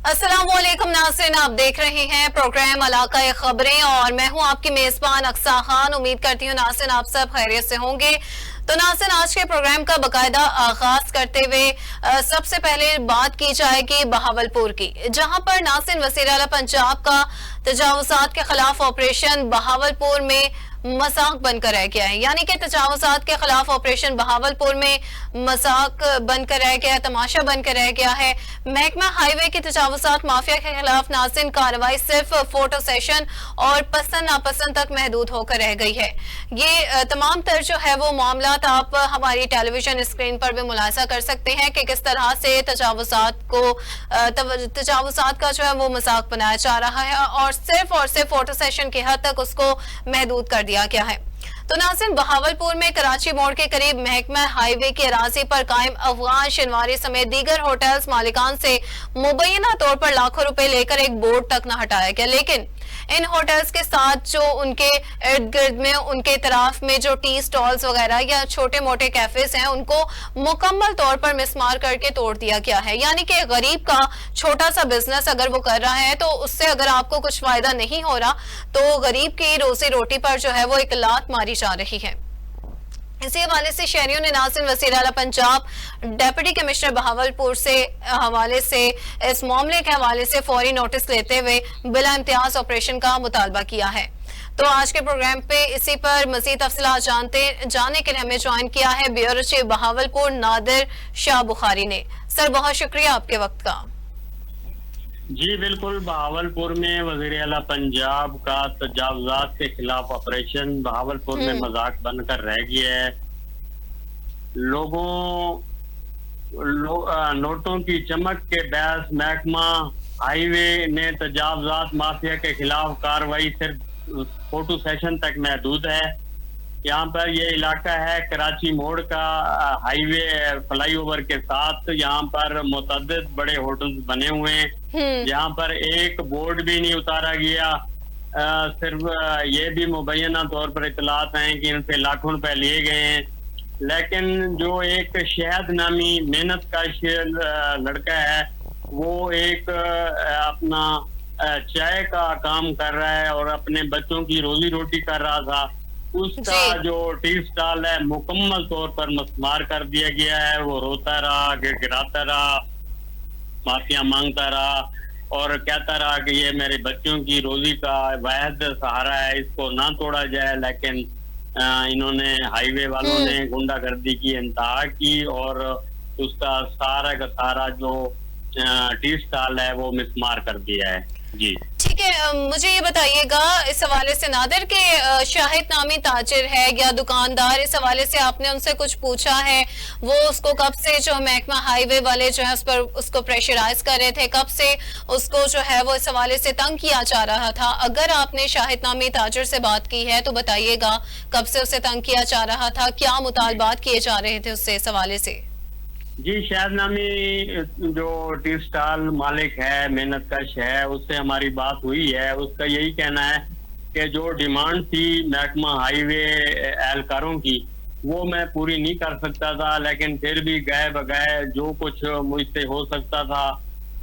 अस्सलामुअलैकुम नाज़रीन, आप देख रहे हैं प्रोग्राम इलाका खबरें और मैं हूं आपकी मेजबान अक्सा खान। उम्मीद करती हूं नाज़रीन आप सब खैरियत से होंगे। तो नाज़रीन, आज के प्रोग्राम का बाकायदा आगाज करते हुए सबसे पहले बात की जाएगी बहावलपुर की, जहां पर नाज़रीन वज़ीर आला पंजाब का तजावुज़ात के खिलाफ ऑपरेशन बहावलपुर में मजाक बनकर रह गया है। यानी कि तजावुज़ात के खिलाफ ऑपरेशन बहावलपुर में मजाक बनकर रह गया है, तमाशा बनकर रह गया है। महकमा हाईवे की तजावुज़ात माफिया के खिलाफ नाज़रीन कार्रवाई सिर्फ फोटो सेशन और पसंद नापसंद तक महदूद होकर रह गई है। ये तमाम तर जो है वो मामला आप हमारी टेलीविजन स्क्रीन पर भी मुलाहिजा कर सकते हैं कि किस तरह से तजावुज़ात का जो है वो मजाक बनाया जा रहा है और सिर्फ फोटो सेशन की हद तक उसको महदूद कर दिया गया है। तो नाज़रीन, बहावलपुर में कराची मोड़ के करीब महकमा हाईवे की अराजी पर कायम अफगान शनवारी समेत दीगर होटल्स मालिकान से मुबैना तौर पर लाखों रुपए लेकर एक बोर्ड तक न हटाया गया, लेकिन इन होटल्स के साथ जो उनके इर्द गिर्द में उनके तरफ में जो टी स्टॉल्स वगैरह या छोटे मोटे कैफेज हैं उनको मुकम्मल तौर पर मिसमार करके तोड़ दिया गया है। यानी कि गरीब का छोटा सा बिजनेस अगर वो कर रहा है तो उससे अगर आपको कुछ फायदा नहीं हो रहा तो गरीब की रोजी रोटी पर जो है वो एक लात मारी जा रही है। इसी हवाले से शहरियों ने नाज़रीन वज़ीर आला पंजाब डेप्यूटी कमिश्नर बहावलपुर से हवाले से इस मामले के हवाले से फौरी नोटिस लेते हुए बिला इम्तियाज ऑपरेशन का मुतालबा किया है। तो आज के प्रोग्राम पे इसी पर मजीद तफसीलात जानने के लिए हमें ज्वाइन किया है ब्यूरो चीफ बहावलपुर नादिर शाह बुखारी ने। सर, बहुत शुक्रिया आपके वक्त का। जी बिल्कुल, बहावलपुर में वज़ीर आला पंजाब का तजावुज़ात के खिलाफ ऑपरेशन बहावलपुर में मजाक बनकर रह गया है। नोटों की चमक के बहस महकमा हाईवे ने तजावुज़ात माफिया के खिलाफ कार्रवाई सिर्फ फोटो सेशन तक महदूद है। यहाँ पर ये इलाका है कराची मोड़ का हाईवे फ्लाईओवर के साथ। यहाँ पर मुतअद्दिद बड़े होटल्स बने हुए हैं, यहाँ पर एक बोर्ड भी नहीं उतारा गया। सिर्फ ये भी मुबैना तौर पर इतलात हैं कि इनसे लाखों रुपए लिए गए हैं, लेकिन जो एक शहद नामी मेहनत का लड़का है वो एक अपना चाय का काम कर रहा है और अपने बच्चों की रोजी रोटी कर रहा था, उसका जो टी स्टॉल है मुकम्मल तौर पर मस्मार कर दिया गया है। वो रोता रहा, गिड़गिड़ाता रहा, माफिया मांगता रहा और कहता रहा कि ये मेरे बच्चों की रोजी का वाहिद सहारा है, इसको ना तोड़ा जाए। लेकिन इन्होंने हाईवे वालों ने गुंडागर्दी की इंतहा की और उसका सारा का सारा जो टी स्टॉल है वो मिसमार कर दिया है। जी ठीक है, मुझे ये बताइएगा इस हवाले से नादिर के शाहिद नामी ताजिर है या दुकानदार, इस हवाले से आपने उनसे कुछ पूछा है? वो उसको कब से जो महकमा हाईवे वाले जो है उस पर उसको प्रेशराइज कर रहे थे, कब से उसको जो है वो इस हवाले से तंग किया जा रहा था? अगर आपने शाहिद नामी ताजिर से बात की है तो बताइएगा कब से उसे तंग किया जा रहा था, क्या मुतालबात किए जा रहे थे उससे इस हवाले से? जी, शायद नामी जो टी स्टॉल मालिक है, मेहनत कश है, उससे हमारी बात हुई है। उसका यही कहना है कि जो डिमांड थी महकमा हाईवे एहलकारों की वो मैं पूरी नहीं कर सकता था, लेकिन फिर भी गए बगए जो कुछ मुझसे हो सकता था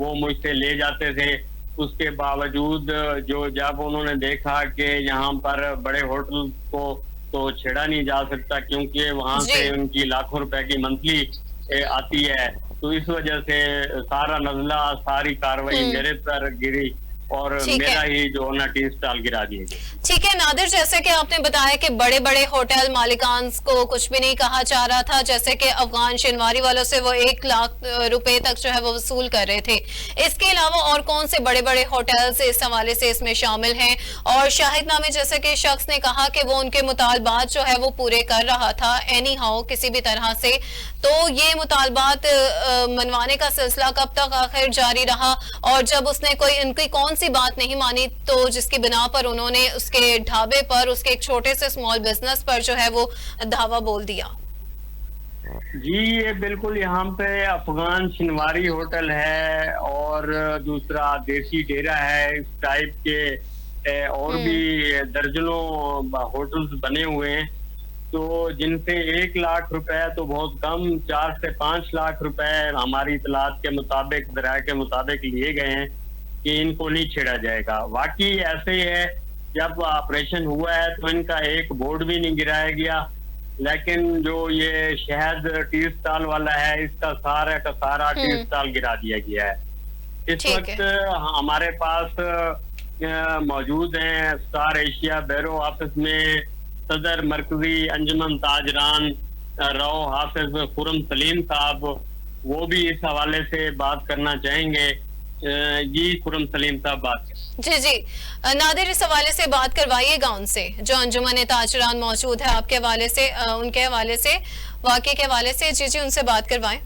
वो मुझसे ले जाते थे। उसके बावजूद जो जब उन्होंने देखा कि यहाँ पर बड़े होटल को तो छेड़ा नहीं जा सकता क्योंकि वहाँ से उनकी लाखों रुपए की मंथली आती है, तो इस वजह से सारा नजला सारी कार्रवाई मेरे पर गिरी और मेरा ही जो ना टी स्टॉल गिरा दिए। ठीक है नादिर, जैसे कि आपने बताया कि बड़े बड़े होटल मालिकान को कुछ भी नहीं कहा जा रहा था, जैसे कि अफगान शनवारी वालों से वो 1 लाख रुपए तक जो है वो वसूल कर रहे थे। इसके अलावा और कौन से बड़े बड़े होटल्स इस हवाले से इसमें शामिल हैं? और शाहिद नामे जैसे कि शख्स ने कहा कि वो उनके मुतालबात जो है वो पूरे कर रहा था एनी हाउ किसी भी तरह से, तो ये मुतालबात मनवाने का सिलसिला कब तक आखिर जारी रहा? और जब उसने कोई इनकी कौन सी बात नहीं मानी तो जिसकी बिना पर उन्होंने उसके ढाबे पर उसके एक छोटे से स्मॉल बिजनेस पर जो है वो धावा बोल दिया? जी ये बिल्कुल, यहाँ पे अफगान शनवारी होटल है और दूसरा देसी डेरा है, इस टाइप के और भी दर्जनों होटल्स बने हुए हैं। तो जिनसे 1 लाख रुपए तो बहुत कम, 4 से 5 लाख रुपए हमारी इतलात के मुताबिक, दराये के मुताबिक लिए गए हैं कि इनको नहीं छेड़ा जाएगा। वाकई ऐसे ही है, जब ऑपरेशन हुआ है तो इनका एक बोर्ड भी नहीं गिराया गया, लेकिन जो ये शहद टी स्टॉल वाला है इसका सारा का सारा टी स्टॉल गिरा दिया गया है। इस वक्त हमारे पास मौजूद हैं स्टार एशिया बैरो ऑफिस में सदर मरकजी अंजुमन ताजरान राव हाफिज खुरम सलीम साहब, वो भी इस हवाले से बात करना चाहेंगे। जी खुरम सलीम साहब बात। जी नादिर, इस हवाले से बात करवाइएगा उनसे, जो अंजुमन ताजरान मौजूद है आपके हवाले से, उनके हवाले से, वाक़े के हवाले से। जी उनसे बात करवाएं।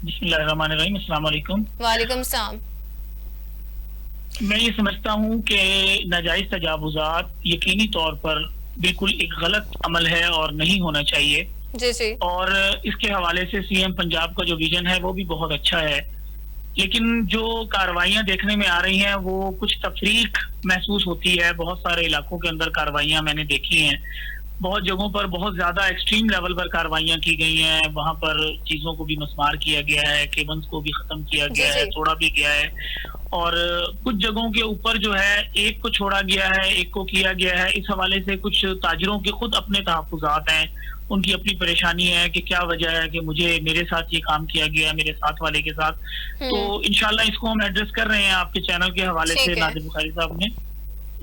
बिस्मिल्लाहिर्रहमानिर्रहीम, अस्सलाम वालेकुम। वालेकुम सलाम। मैं ये समझता हूँ कि नाजायज तजावुज़ात यकीनी तौर पर बिल्कुल एक गलत अमल है और नहीं होना चाहिए। जी और इसके हवाले से सीएम पंजाब का जो विजन है वो भी बहुत अच्छा है, लेकिन जो कार्रवाइयां देखने में आ रही हैं वो कुछ तफरीक महसूस होती है। बहुत सारे इलाकों के अंदर कार्रवाइयां मैंने देखी हैं, बहुत जगहों पर बहुत ज्यादा एक्सट्रीम लेवल पर कार्रवाइयां की गई हैं। वहां पर चीजों को भी मस्मार किया गया है, केबल्स को भी खत्म किया गया है, तोड़ा भी गया है, और कुछ जगहों के ऊपर जो है एक को छोड़ा गया है, एक को किया गया है। इस हवाले से कुछ ताजिरों के खुद अपने तहफ्फुज़ात हैं, उनकी अपनी परेशानी है कि क्या वजह है कि मुझे मेरे साथ ये काम किया गया, मेरे साथ वाले के साथ। तो इंशाल्लाह इसको हम एड्रेस कर रहे हैं आपके चैनल के हवाले से, नादिर बुखारी साहब ने।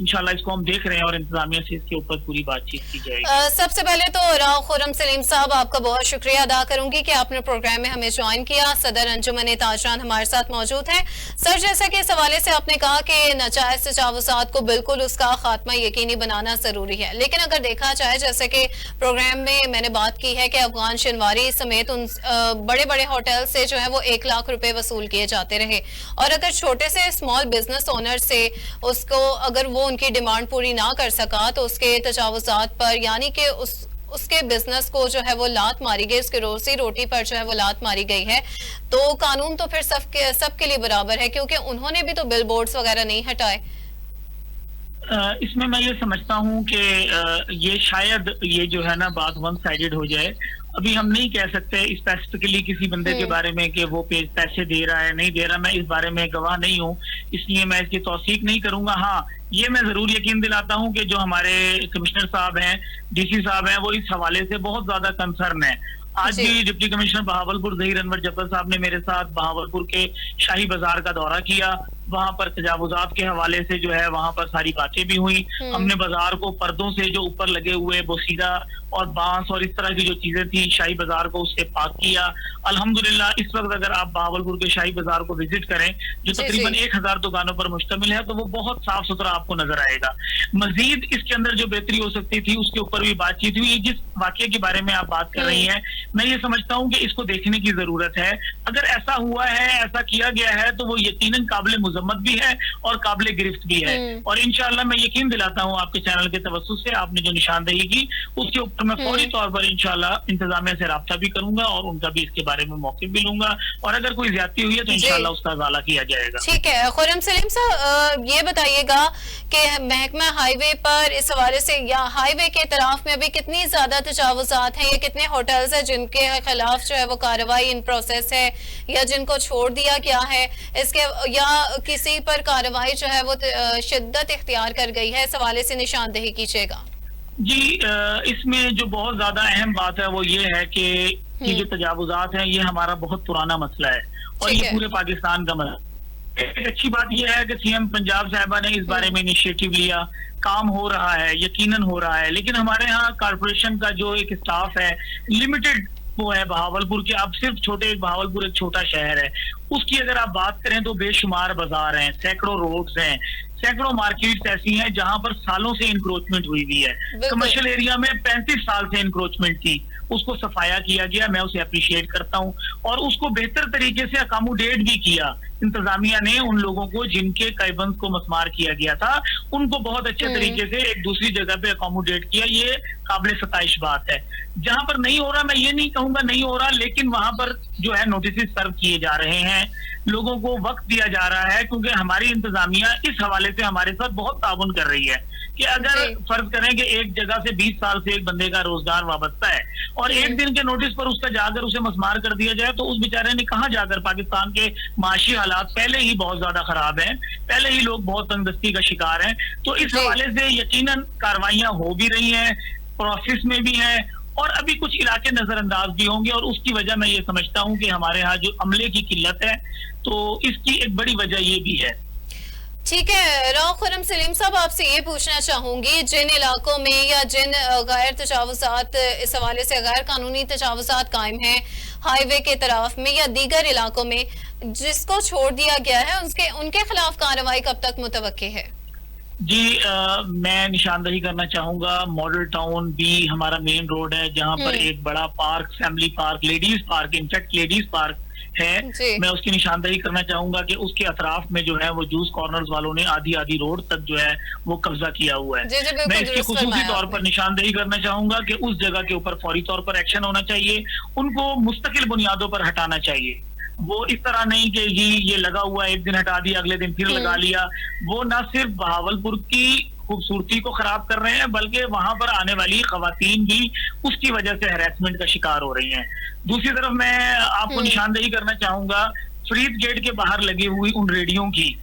इंशाल्लाह इसको हम देख रहे हैं और इंतजामिया से इसके ऊपर पूरी बातचीत की जाएगी। सबसे पहले तो राव खुरम सलीम साहब, आपका बहुत शुक्रिया अदा करूंगी कि आपने प्रोग्राम में हमें ज्वाइन किया। सदर अंजुमन ताजरान हमारे साथ मौजूद हैं। सर, जैसा कि इस हवाले से आपने कहा कि नाजायज तजावुज़ात को बिल्कुल उसका खात्मा यकीनी बनाना जरूरी है, लेकिन अगर देखा जाए, जैसे कि प्रोग्राम में मैंने बात की है कि अफगान शनवारी समेत उन बड़े बड़े होटल से जो है वो 1 लाख रुपए वसूल किए जाते रहे, और अगर छोटे से स्मॉल बिजनेस ओनर से उसको अगर वो उनकी डिमांड पूरी ना कर सका तो उसके तजावुज़ात पर, यानी कि उसके बिजनेस को जो है वो लात मारी गई, उसके रोजी रोटी पर जो है वो लात मारी गई है, तो कानून तो फिर सबके लिए बराबर है, क्योंकि उन्होंने भी तो बिल बोर्ड्स वगैरह नहीं हटाए। इसमें मैं ये समझता हूँ कि ये शायद ये जो है ना बात वन साइडेड हो जाए। अभी हम नहीं कह सकते स्पेसिफिकली किसी बंदे के बारे में कि वो पैसे दे रहा है नहीं दे रहा। मैं इस बारे में गवाह नहीं हूँ, इसलिए मैं इसकी तौसीक नहीं करूंगा। हाँ, ये मैं जरूर यकीन दिलाता हूँ कि जो हमारे कमिश्नर साहब हैं, डीसी साहब हैं, वो इस हवाले से बहुत ज्यादा कंसर्न है। आज भी डिप्टी कमिश्नर बहावलपुर ज़हीर अनवर जब्बर साहब ने मेरे साथ बहावलपुर के शाही बाजार का दौरा किया। वहां पर तजावुज़ात के हवाले से जो है वहां पर सारी बातें भी हुई। हमने बाजार को पर्दों से जो ऊपर लगे हुए बोसीदा और बांस और इस तरह की जो चीजें थी, शाही बाजार को उससे पाक किया। अल्हम्दुलिल्लाह इस वक्त अगर आप बहावलपुर के शाही बाजार को विजिट करें, जो तकरीबन 1000 दुकानों पर मुश्तमिल है, तो वो बहुत साफ सुथरा आपको नजर आएगा। मजीद इसके अंदर जो बेहतरी हो सकती थी उसके ऊपर भी बातचीत हुई। जिस वाकये के बारे में आप बात कर रही हैं, मैं ये समझता हूँ कि इसको देखने की जरूरत है। अगर ऐसा हुआ है, ऐसा किया गया है, तो वो यकीनन काबिल मुजम्मत भी है और काबिल गिरफ्त भी है। और इंशाअल्लाह मैं यकीन दिलाता हूँ आपके चैनल के तवज्जुह से आपने जो निशानदेही की उसके ऊपर मैं फौरी तौर पर इंशाअल्लाह इंतजामिया से राब्ता भी करूंगा और उनका भी इसके बारे में मौक़िफ़ भी लूंगा, और अगर कोई ज्यादती हुई है तो इंशाअल्लाह उसका इज़ाला किया जाएगा। ठीक है। खुरम सलीम साहब, ये बताइएगा कि महकमा हाईवे पर इस हवाले से या हाईवे के तरफ में अभी कितनी ज्यादा तजावुज़ात हैं, या कितने होटल्स हैं जिनके खिलाफ जो है वो कार्रवाई इन प्रोसेस है, या जिनको छोड़ दिया गया है, इसके या किसी पर कार्रवाई जो है वो शिद्दत इख्तियार कर गई है, इस हवाले से निशानदेही कीजिएगा। जी, इसमें जो बहुत ज्यादा अहम बात है वो ये है कि ये जो तजावुज़ात हैं ये हमारा बहुत पुराना मसला है और ये पूरे पाकिस्तान का मसला। एक अच्छी बात यह है कि सीएम पंजाब साहिबा ने इस बारे में इनिशिएटिव लिया, काम हो रहा है, यकीनन हो रहा है। लेकिन हमारे यहाँ कारपोरेशन का जो एक स्टाफ है लिमिटेड वो है बहावलपुर के। अब सिर्फ बहावलपुर एक छोटा शहर है, उसकी अगर आप बात करें तो बेशुमार बाजार हैं, सैकड़ों रोड्स हैं, सैकड़ों मार्केट्स ऐसी हैं जहां पर सालों से इंक्रोचमेंट हुई हुई है। कमर्शियल एरिया में 35 साल से इंक्रोचमेंट थी, उसको सफाया किया गया, मैं उसे अप्रिशिएट करता हूं, और उसको बेहतर तरीके से अकोमोडेट भी किया इंतजामिया ने। उन लोगों को जिनके कैबन्स को मस्मार किया गया था उनको बहुत अच्छे तरीके से एक दूसरी जगह पे अकोमोडेट किया, ये काबिल सताइश बात है। जहां पर नहीं हो रहा, मैं ये नहीं कहूंगा नहीं हो रहा, लेकिन वहां पर जो है नोटिस सर्व किए जा रहे हैं। लोगों को वक्त दिया जा रहा है, क्योंकि हमारी इंतजामिया इस हवाले से हमारे साथ बहुत ताउन कर रही है कि अगर फर्ज करें कि एक जगह से 20 साल से एक बंदे का रोजगार वाबस्ता है और एक दिन के नोटिस पर उसका जाकर उसे मसमार कर दिया जाए, तो उस बेचारे ने कहां जाकर, पाकिस्तान के माशी हालात पहले ही बहुत ज्यादा खराब हैं, पहले ही लोग बहुत तंगदस्ती का शिकार हैं, तो इस हवाले से यकीनन कार्रवाइयां हो भी रही हैं, प्रोसेस में भी हैं और अभी कुछ इलाके नजरअंदाज भी होंगे। और उसकी वजह मैं ये समझता हूं कि हमारे यहाँ जो अमले की किल्लत है, तो इसकी एक बड़ी वजह ये भी है। ठीक है, राव खुर्रम सलीम साहब, आपसे ये पूछना चाहूंगी, जिन इलाकों में या जिन गैर तजावुजात, इस हवाले से गैर कानूनी तजावुजात कायम हैं हाईवे के तरफ में या दीगर इलाकों में, जिसको छोड़ दिया गया है, उनके खिलाफ कार्रवाई कब तक मुतवक्के है? जी मैं निशानदही करना चाहूंगा, मॉडल टाउन भी हमारा मेन रोड है, जहां पर एक बड़ा park, family park, ladies park, in fact ladies park है, मैं उसकी निशानदही करना चाहूंगा कि उसके अतराफ में जो है वो जूस कॉर्नर्स वालों ने आधी रोड तक जो है वो कब्जा किया हुआ है। मैं इसकी खुसूसी तौर पर निशानदही करना चाहूंगा कि उस जगह के ऊपर फौरी तौर पर एक्शन होना चाहिए, उनको मुस्तकिल बुनियादों पर हटाना चाहिए। वो इस तरह नहीं कि जी ये लगा हुआ है, एक दिन हटा दिया, अगले दिन फिर लगा लिया। वो न सिर्फ बहावलपुर की खूबसूरती को खराब कर रहे हैं, बल्कि वहां पर आने वाली खवातीन भी उसकी वजह से हैरेसमेंट का शिकार हो रही हैं। दूसरी तरफ मैं आपको निशानदेही करना चाहूंगा फरीद गेट के बाहर लगी हुई उन रेडियो की,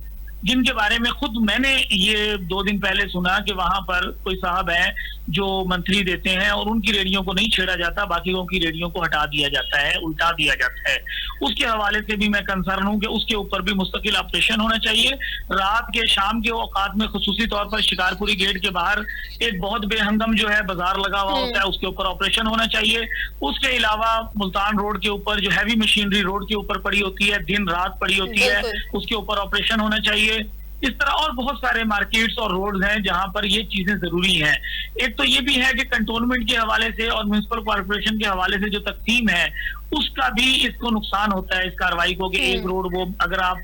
जिनके बारे में खुद मैंने ये 2 दिन पहले सुना कि वहां पर कोई साहब है जो मंथली देते हैं और उनकी रेडियो को नहीं छेड़ा जाता, बाकियों की रेडियो को हटा दिया जाता है, उल्टा दिया जाता है। उसके हवाले से भी मैं कंसर्न हूं कि उसके ऊपर भी मुस्तकिल ऑपरेशन होना चाहिए। रात के शाम के औकात में खुसूसी तौर पर शिकारपुरी गेट के बाहर एक बहुत बेहंगम जो है बाजार लगा हुआ होता है, उसके ऊपर ऑपरेशन होना चाहिए। उसके अलावा मुल्तान रोड के ऊपर जो हैवी मशीनरी रोड के ऊपर पड़ी होती है, दिन रात पड़ी होती है, उसके ऊपर ऑपरेशन होना चाहिए। इस तरह और बहुत सारे मार्केट्स और रोड्स हैं जहां पर ये चीजें जरूरी हैं। एक तो ये भी है कि कंटोनमेंट के हवाले से और म्युनिसिपल कॉर्पोरेशन के हवाले से जो तकसीम है उसका भी इसको नुकसान होता है इस कार्रवाई को, कि एक रोड, वो अगर आप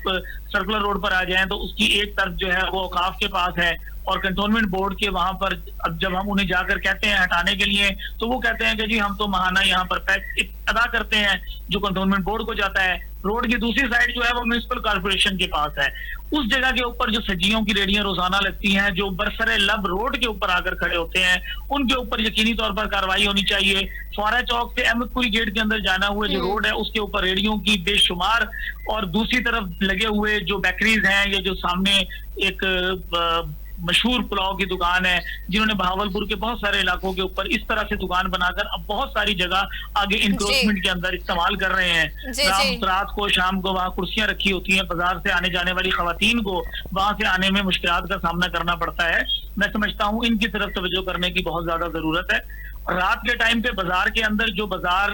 सर्कुलर रोड पर आ जाएं तो उसकी एक तरफ जो है वो औकाफ के पास है और कंटोनमेंट बोर्ड के वहां पर, अब जब हम उन्हें जाकर कहते हैं हटाने के लिए तो वो कहते हैं कि जी हम तो महाना यहाँ पर पैक अदा करते हैं जो कंटोनमेंट बोर्ड को जाता है। रोड की दूसरी साइड जो है वो म्युनिसिपल कॉर्पोरेशन के पास है। उस जगह के ऊपर जो सज्जियों की रेडियां रोजाना लगती हैं, जो बरसरे लब रोड के ऊपर आकर खड़े होते हैं, उनके ऊपर यकीनी तौर पर कार्रवाई होनी चाहिए। फौरा चौक से अहमदपुरी गेट के अंदर जाना हुआ जो रोड है उसके ऊपर रेडियो की बेशुमार, और दूसरी तरफ लगे हुए जो बेकरीज हैं या जो सामने एक मशहूर पुलाव की दुकान है, जिन्होंने बहावलपुर के बहुत सारे इलाकों के ऊपर इस तरह से दुकान बनाकर अब बहुत सारी जगह आगे इंक्रोचमेंट के अंदर इस्तेमाल कर रहे हैं। रात को शाम को वहाँ कुर्सियां रखी होती हैं, बाजार से आने जाने वाली खवातीन को वहां से आने में मुश्किलात का सामना करना पड़ता है। मैं समझता हूँ इनकी तरफ तवज्जो करने की बहुत ज्यादा जरूरत है। रात के टाइम पे बाजार के अंदर जो बाजार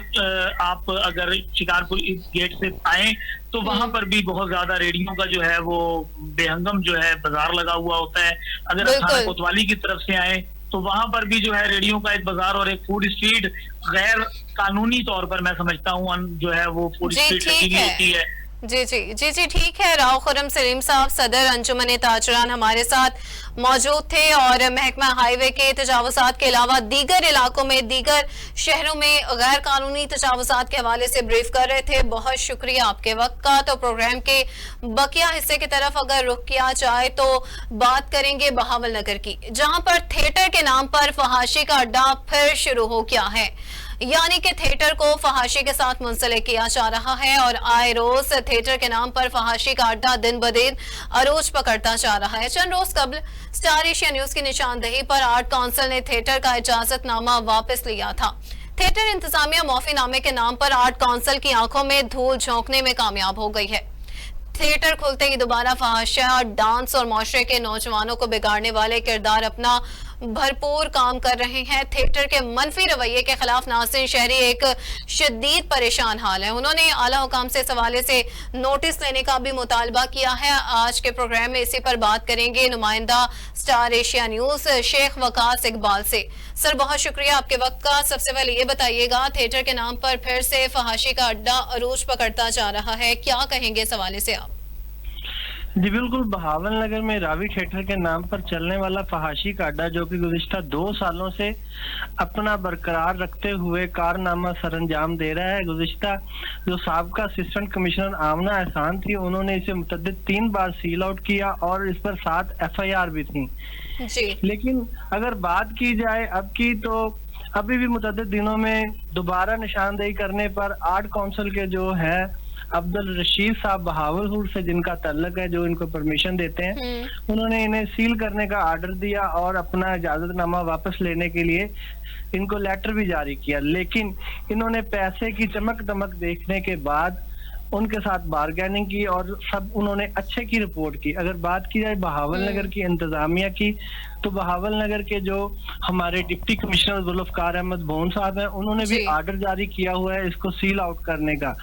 आप अगर शिकारपुर गेट से आए तो वहां पर भी बहुत ज्यादा रेडियो का जो है वो बेहंगम जो है बाजार लगा हुआ होता है। अगर थाना कोतवाली की तरफ से आए तो वहां पर भी जो है रेडियो का एक बाजार और एक फूड स्ट्रीट गैर कानूनी तौर पर मैं समझता हूँ जो है वो फूड स्ट्रीट लगी हुई होती है। जी ठीक है। राव खुर्रम सलीम साहब, सदर अंजुमन ताजरान हमारे साथ मौजूद थे और महकमा हाईवे के तजावुजात के अलावा दीगर इलाकों में, दीगर शहरों में गैर कानूनी तजावुजात के हवाले से ब्रीफ कर रहे थे। बहुत शुक्रिया आपके वक्त का। तो प्रोग्राम के बकिया हिस्से की तरफ अगर रुख किया जाए तो बात करेंगे बहावल नगर की, जहां पर थिएटर के नाम पर फहाशी का अड्डा फिर शुरू हो गया है। यानी कि थिएटर को फहाशी के साथ मुंसलिक किया जा रहा है और आए रोज थिएटर के नाम पर फहाशी का अड्डा दिन ब दिन अरूज पकड़ता जा रहा है। चंद रोज कबल स्टार एशिया न्यूज की निशानदही पर आर्ट काउंसिल ने थिएटर का इजाजतनामा वापस लिया था। थिएटर इंतजामिया मौफीनामे के नाम पर आर्ट काउंसिल की आंखों में धूल झोंकने में कामयाब हो गई है। थिएटर खुलते ही दोबारा फहाशा, डांस और माशरे के नौजवानों को बिगाड़ने वाले किरदार अपना भरपूर काम कर रहे हैं। थिएटर के मनफी रवैये के खिलाफ नाज़रीन शहरी एक शदीद परेशान हाल है। उन्होंने आला हुकाम से इस हवाले से नोटिस लेने का भी मुतालबा किया है। आज के प्रोग्राम में इसी पर बात करेंगे नुमाइंदा Star Asia News Sheikh Waqas Iqbal से। सर, बहुत शुक्रिया आपके वक्त का। सबसे पहले ये बताइएगा, थिएटर के नाम पर फिर से फहाशी का अड्डा अरूज पकड़ता जा रहा है, क्या कहेंगे इस हवाले से आप? जी बिल्कुल, बहावल नगर में रावी थिएटर के नाम पर चलने वाला फहाशी का अड्डा, जो कि गुज़िश्ता 2 सालों से अपना बरकरार रखते हुए कारनामा सरअंजाम दे रहा है। गुज़िश्ता जो साबका असिस्टेंट कमिश्नर आमना एहसान थी, उन्होंने इसे मुतअद्दिद 3 बार सील आउट किया और इस पर 7 FIR भी थी। जी। लेकिन अगर बात की जाए अब की, तो अभी भी मुतअद्दिद दिनों में दोबारा निशानदेही करने पर आर्ट काउंसिल के जो है अब्दुल रशीद साहब बहावलपुर से, जिनका तल्लक है, जो इनको परमिशन देते हैं, उन्होंने इन्हें सील करने का आर्डर दिया और अपना इजाजतनामा वापस लेने के लिए इनको लेटर भी जारी किया। लेकिन इन्होंने पैसे की चमक दमक देखने के बाद उनके साथ बारगेनिंग की और सब उन्होंने अच्छे की रिपोर्ट की। अगर बात की जाए बहावल नगर की इंतजामिया की, तो बहावल नगर के जो हमारे डिप्टी कमिश्नर जुल्फकार अहमद भोन साहब हैं, उन्होंने भी आर्डर जारी किया हुआ है इसको सील आउट करने का।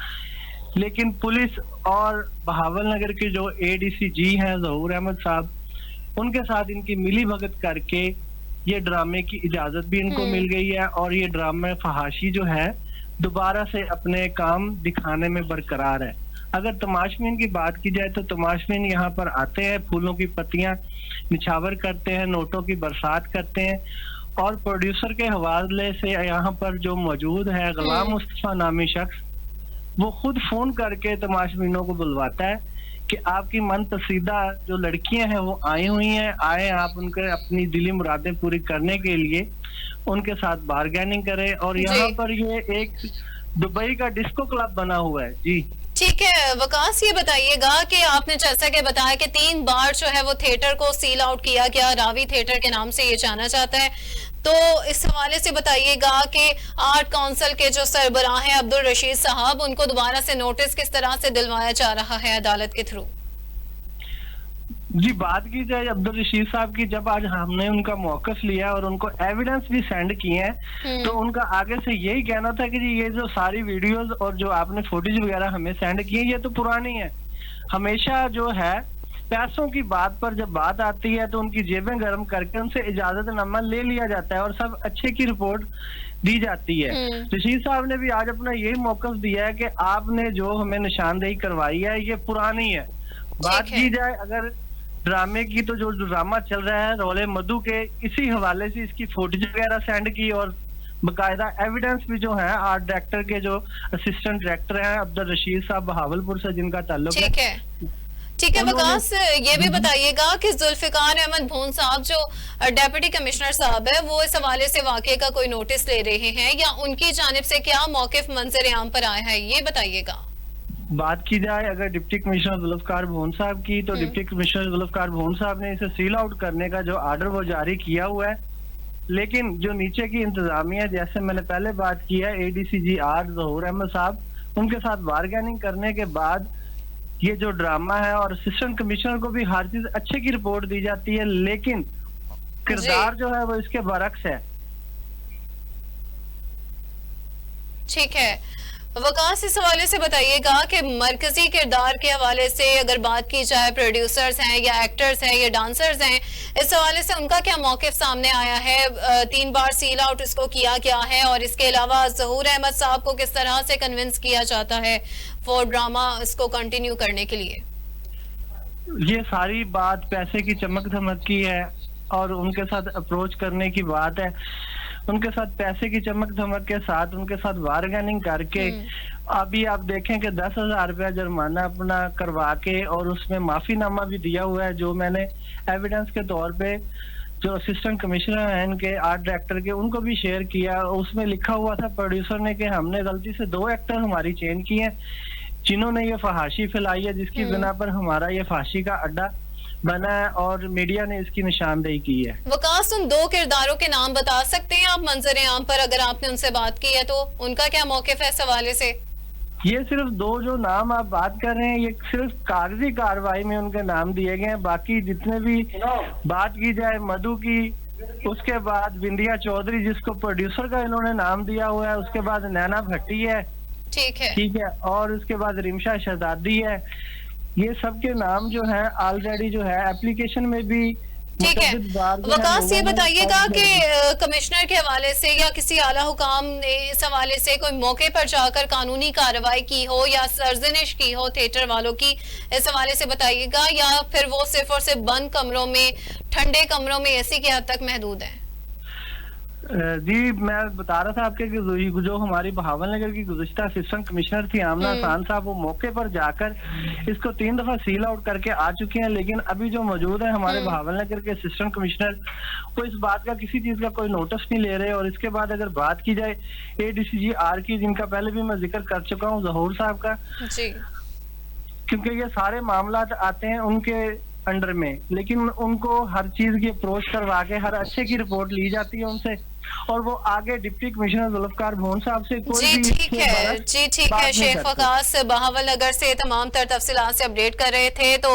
लेकिन पुलिस और बहावल नगर के जो ADC जी हैं ज़हूर अहमद साहब, उनके साथ इनकी मिली भगत करके ये ड्रामे की इजाजत भी इनको मिल गई है और ये ड्रामा फहाशी जो है दोबारा से अपने काम दिखाने में बरकरार है। अगर तमाशबीन की बात की जाए तो तमाशबीन यहाँ पर आते हैं, फूलों की पत्तियां निछावर करते हैं, नोटों की बरसात करते हैं और प्रोड्यूसर के हवाले से यहाँ पर जो मौजूद है गुलाम मुस्तफा नामी शख्स, वो खुद फोन करके तमाशबीनों को बुलवाता है कि आपकी मन पसीदा जो लड़कियां हैं वो आई हुई हैं, आए आप उनके अपनी दिली मुरादें पूरी करने के लिए उनके साथ बारगेनिंग करें। और यहाँ पर ये एक दुबई का डिस्को क्लब बना हुआ है। जी ठीक है वकास, ये बताइएगा कि आपने जैसा कि बताया कि 3 बार जो है वो थिएटर को सील आउट किया गया, रावी थिएटर के नाम से ये जाना जाता है, तो इस हवाले से बताइएगा कि आर्ट काउंसिल के जो सरबराह हैं अब्दुल रशीद साहब, उनको दोबारा से नोटिस किस तरह से दिलवाया जा रहा है अदालत के थ्रू? जी बात की जाए अब्दुल रशीद साहब की, जब आज हमने उनका मौकफ लिया और उनको एविडेंस भी सेंड किए हैं, तो उनका आगे से यही कहना था कि जी ये जो सारी वीडियोस और जो आपने फुटेज वगैरह हमें सेंड किए ये तो पुरानी है। हमेशा जो है पैसों की बात पर जब बात आती है तो उनकी जेबें गर्म करके उनसे इजाजतनामा ले लिया जाता है और सब अच्छे की रिपोर्ट दी जाती है। रशीद साहब ने भी आज अपना यही मौकफ दिया है कि आपने जो हमें निशानदेही करवाई है ये पुरानी है। बात की जाए अगर ड्रामे की, तो जो ड्रामा चल रहा है रोले मधु के, इसी हवाले से इसकी फुटेज वगैरह सेंड की और बकायदा एविडेंस भी जो है आर्ट डायरेक्टर के जो असिस्टेंट डायरेक्टर हैं अब्दुल रशीद साहब बहावलपुर से, जिनका ताल्लुक है। ठीक है वकास, ये भी बताइएगा कि जुल्फिकार अहमद भोन साहब जो डेप्यूटी कमिश्नर साहब है, वो इस हवाले से वाकये का कोई नोटिस ले रहे हैं या उनकी जानिब से क्या मौकिफ मंजर आम पर आया है, ये बताइएगा। बात की जाए अगर डिप्टी कमिश्नर जुल्फकार भोन साहब की, तो डिप्टी कमिश्नर जुल्फकार भोन साहब ने इसे सील आउट करने का जो आर्डर वो जारी किया हुआ है, लेकिन जो नीचे की इंतजामिया, जैसे मैंने पहले बात की है, ADC जी आर ज़हूर अहमद साहब, उनके साथ बारगेनिंग करने के बाद ये जो ड्रामा है और असिस्टेंट कमिश्नर को भी हर चीज अच्छे की रिपोर्ट दी जाती है, लेकिन किरदार जो है वो इसके बरक्स है। ठीक है वकास, इस हवाले से बताइएगा कि मरकजी किरदार के हवाले से अगर बात की जाए, प्रोड्यूसर्स हैं या एक्टर्स हैं या डांसर्स हैं, इस हवाले से उनका क्या मौकिफ सामने आया है? 3 बार सील आउट इसको किया गया है और इसके अलावा ज़हूर अहमद साहब को किस तरह से कन्विंस किया जाता है फॉर ड्रामा इसको कंटिन्यू करने के लिए? ये सारी बात पैसे की चमक धमक की है और उनके साथ अप्रोच करने की बात है। उनके साथ पैसे की चमक धमक के साथ उनके साथ बारगेनिंग करके अभी आप देखें कि 10,000 रुपया जुर्माना अपना करवा के और उसमें माफीनामा भी दिया हुआ है, जो मैंने एविडेंस के तौर पे जो असिस्टेंट कमिश्नर हैं इनके आर्ट डायरेक्टर के, उनको भी शेयर किया। उसमें लिखा हुआ था प्रोड्यूसर ने कि हमने गलती से 2 एक्टर हमारी चेंज किए जिन्होंने ये फहाशी फैलाई है, जिसकी बिना पर हमारा ये फांसी का अड्डा बना है और मीडिया ने इसकी निशानदेही की है। वकास, उन 2 किरदारों के नाम बता सकते हैं आप मंजर आम पर, अगर आपने उनसे बात की है तो उनका क्या मौकिफ है इस हवाले से? ये सिर्फ 2 जो नाम आप बात कर रहे हैं ये सिर्फ कागजी कार्रवाई में उनके नाम दिए गए हैं। बाकी जितने भी बात की जाए मधु की, उसके बाद बिंदिया चौधरी जिसको प्रोड्यूसर का इन्होंने नाम दिया हुआ है, उसके बाद नैना भट्टी है, ठीक है, और उसके बाद रिमशा शहजादी है। ये सब के नाम जो है ऑलरेडी जो है एप्लीकेशन में भी ठीक है मुतअद्दिद बार जो है वकास, ये लोगों ने बताइएगा सब कि कमिश्नर के हवाले से या किसी आला हुकाम ने इस हवाले से कोई मौके पर जाकर कानूनी कार्रवाई की हो या सरजनिश की हो थिएटर वालों की, इस हवाले से बताइएगा, या फिर वो सिर्फ और सिर्फ बंद कमरों में, ठंडे कमरों में एसी के हद तक महदूद है? जी मैं बता रहा था आपके कि जो हमारी बहावल नगर की गुज़िश्ता असिस्टेंट कमिश्नर थी आमना खान साहब, वो मौके पर जाकर इसको 3 दफा सील आउट करके आ चुके हैं, लेकिन अभी जो मौजूद है हमारे बहावल नगर के असिस्टेंट कमिश्नर, वो इस बात का किसी चीज का कोई नोटिस नहीं ले रहे। और इसके बाद अगर बात की जाए ADCG R की, जिनका पहले भी मैं जिक्र कर चुका हूँ, ज़हूर साहब का, जी क्योंकि ये सारे मामला आते हैं उनके अंडर में, लेकिन उनको हर चीज की अप्रोच करवा के हर अच्छे की रिपोर्ट ली जाती है उनसे, और वो आगे डिप्टी कमिश्नर जुल्फकार भोन साहब से कोई जी भी ठीक है, जी ठीक है। शेख वकास बहावल नगर से तमाम तर तफसीलात से अपडेट कर रहे थे। तो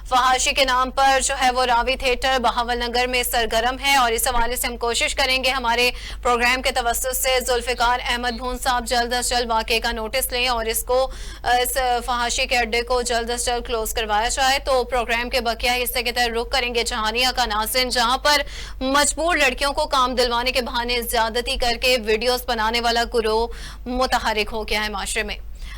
फहाशी के नाम पर जो है वो रावी थिएटर बहावल नगर में सरगर्म है, और इस हवाले से हम कोशिश करेंगे हमारे प्रोग्राम के तवस्सुत से जुल्फिकार अहमद भून साहब जल्द अज जल्द वाक़े का नोटिस लें और इसको इस फहाशी के अड्डे को जल्द अज जल्द क्लोज करवाया जाए। तो प्रोग्राम के बकिया हिस्से की तरह रुख करेंगे जहानिया का नाज़रीन, जहां पर मजबूर लड़कियों को काम दिलवाने के बहाने ज्यादती करके वीडियोस बनाने वाला गुरोह मुतहरिक हो गया है माशरे में।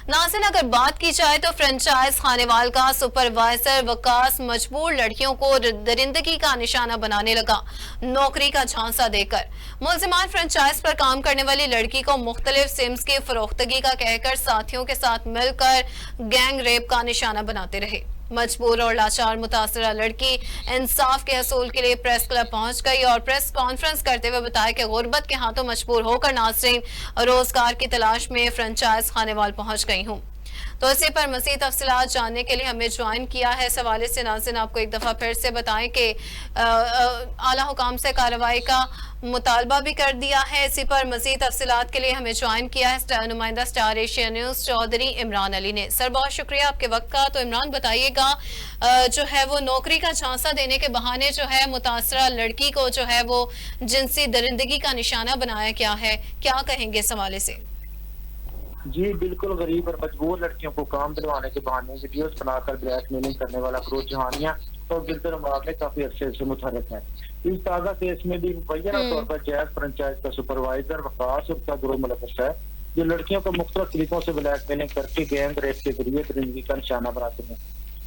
नाज़रीन, अगर बात की जाए तो फ्रेंचाइज खानेवाल का सुपरवाइजर वकास मजबूर लड़कियों को दरिंदगी का निशाना बनाने लगा, नौकरी का झांसा देकर। मुल्जिमान फ्रेंचाइज पर काम करने वाली लड़की को मुख्तलिफ सिम्स की फरोख्तगी का कहकर साथियों के साथ मिलकर गैंग रेप का निशाना बनाते रहे। मजबूर और लाचार मुतासरा लड़की इंसाफ के हसूल के लिए प्रेस क्लब पहुंच गई और प्रेस कॉन्फ्रेंस करते हुए बताया कि गुर्बत के हाथों मजबूर होकर नाज़रीन रोजगार की तलाश में फ्रेंचाइज खानेवाल पहुंच गई हूं। तो इसी पर मज़ीद तफसीलात जानने के लिए हमें ज्वाइन किया है। इस हवाले से नाज़रीन आपको एक दफ़ा फिर से बताएं कि आला हुकाम से कार्रवाई का मुतालबा भी कर दिया है। इसी पर मज़ीद तफसीलात के लिए हमें ज्वाइन किया है नुमाइंदा Star Asia News Chaudhry Imran Ali ने। सर बहुत शुक्रिया आपके वक्त का। तो इमरान बताइएगा, जो है वो नौकरी का झांसा देने के बहाने जो है मुतासरा लड़की को जो है वो जिनसी दरिंदगी का निशाना बनाया गया है, क्या कहेंगे इस हवाले से? जी बिल्कुल, गरीब और मजबूर लड़कियों को काम दिलवाने के बहाने वीडियोस बनाकर ब्लैकमेलिंग करने वाला ग्रोह जहानिया और गिरदर मामले काफी अरसे से मुतहरक है। इस ताजा केस में भी मुबैना तौर पर जैज फ्रेंचाइज का सुपरवाइजर वकास और उसका ग्रोह मुलव्वस है, जो लड़कियों को मुख्तलिफ तरीकों से ब्लैकमेलिंग करके गैंग रेप के जरिए दरिंदगी का निशाना बनाते हैं।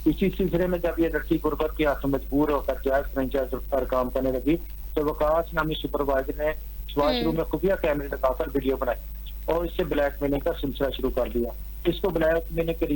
इसी सिलसिले में जब ये लड़की गुर्बत के हाथों मजबूर होकर जैज फ्रेंचाइज पर काम करने लगी तो वकास नामी सुपरवाइजर ने वॉशरूम में खुफिया कैमरे लगाकर वीडियो बनाई और इससे ब्लैकमेलिंग का सिलसिला शुरू कर दिया। इसको ब्लैकमेलिंग के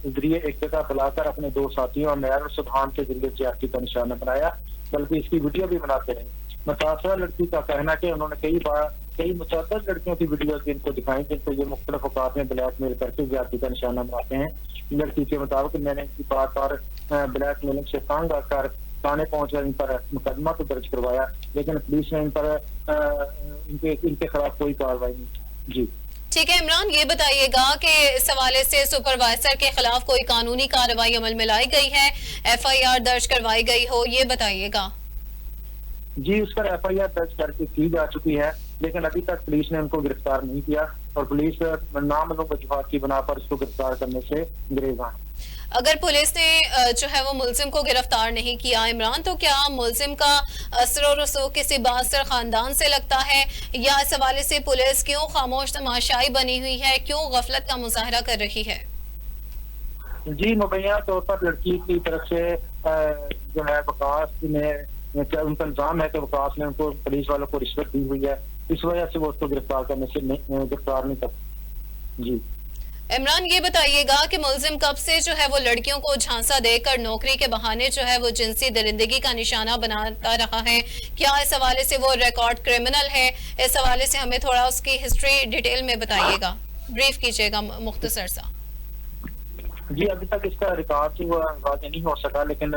जरिए एक जगह बुलाकर अपने 2 साथियों और नैर और सुभान के जरिए ज्यादती का निशाना बनाया, बल्कि इसकी वीडियो भी बनाते रहे। मुतासरा लड़की का कहना कि उन्होंने कई मुतअद्दिद लड़कियों की वीडियो इनको दिखाई जिनको ये मुख्तलिफ औकात में ब्लैकमेल करके ज्यादती का निशाना बनाते हैं। लड़की के मुताबिक मैंने इनकी बात और ब्लैकमेलिंग से तंग आकर थाने पहुंचकर इन पर मुकदमा तो दर्ज करवाया, लेकिन पुलिस ने इन पर इनके खिलाफ कोई कार्रवाई नहीं की। जी ठीक है इमरान, ये बताइएगा कि इस हवाले से सुपरवाइजर के खिलाफ कोई कानूनी कार्रवाई अमल में लाई गई है, FIR दर्ज करवाई गई हो, ये बताइएगा। जी उस पर FIR दर्ज करके की जा चुकी है, लेकिन अभी तक पुलिस ने उनको गिरफ्तार नहीं किया और पुलिस नामालूम वजूहात की बिना पर उसको गिरफ्तार करने से गुरेज़ है। अगर पुलिस ने जो है वो मुल्जिम को गिरफ्तार नहीं किया इमरान, तो क्या मुल्जिम का असर और रसूख किसी बासर खानदान से लगता है, या इस हवाले से पुलिस क्यों खामोश तमाशाई बनी हुई है, क्यों गफलत का मुजाहरा कर रही है? जी मुबैना तौर पर लड़की की तरफ से जो है वकास ने, उनका इल्जाम है कि वकास ने उनको पुलिस वालों को रिश्वत दी हुई है, इस वजह से वो उसको गिरफ्तार करने से गिरफ्तार नहीं कर। जी इमरान ये बताइएगा कि मुल्जिम कब से जो है वो लड़कियों को झांसा देकर नौकरी के बहाने जो है वो जिनसी दरिंदगी का निशाना बनाता रहा है, क्या इस हवाले से वो रिकॉर्ड क्रिमिनल है? इस हवाले से हमें थोड़ा उसकी हिस्ट्री डिटेल में बताइएगा, ब्रीफ कीजिएगा मुख्तसर सा। जी अभी तक इसका रिकॉर्ड वाज़ेह नहीं हो सका, लेकिन